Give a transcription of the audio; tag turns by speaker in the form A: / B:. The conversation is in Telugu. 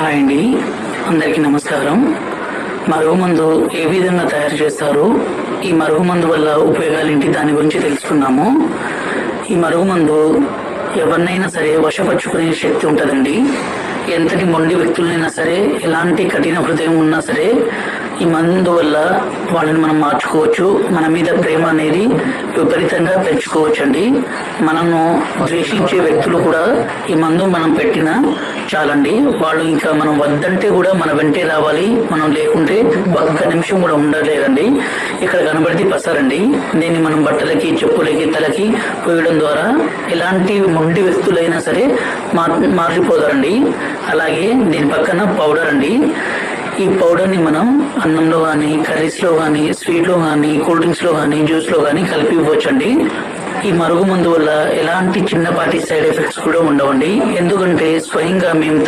A: హాయ్ అండి, అందరికీ నమస్కారం. మరుగుమందు ఏ విధంగా తయారు చేస్తారు, ఈ మరుగుమందు వల్ల ఉపయోగాలు ఏంటి, దాని గురించి తెలుసుకున్నాము. ఈ మరుగుమందు ఎవరినైనా సరే వశపరుచుకునే శక్తి ఉంటుందండి. ఎంతటి మొండి వ్యక్తులైనా సరే, ఎలాంటి కఠిన హృదయం ఉన్నా సరే, ఈ మందు వల్ల వాళ్ళని మనం మార్చుకోవచ్చు. మన మీద ప్రేమ అనేది విపరీతంగా పెంచుకోవచ్చు అండి. మనము ద్వేషించే వ్యక్తులు కూడా ఈ మందు మనం పెట్టినా చాలండి, వాళ్ళు ఇంకా మనం వద్దంటే కూడా మన వెంటే రావాలి. మనం లేకుంటే ఒక్క నిమిషం కూడా ఉండలేదండి. ఇక్కడ కనబడితే పసరండి. దీన్ని మనం బట్టలకి, చెప్పులకి, తలకి పోయడం ద్వారా ఎలాంటి మొండి వ్యక్తులైనా సరే మారిపోతారండి. అలాగే దీని పక్కన పౌడర్ అండి. ఈ పౌడర్ని మనం అన్నంలో కానీ, కర్రీస్లో కానీ, స్వీట్లో కానీ, కూల్ డ్రింక్స్లో కానీ, జ్యూస్లో కానీ కలిపి ఇవ్వచ్చండి. ఈ మరుగుమందు వల్ల ఎలాంటి చిన్నపాటి సైడ్ ఎఫెక్ట్స్ కూడా ఉండవండి. ఎందుకంటే స్వయంగా మేము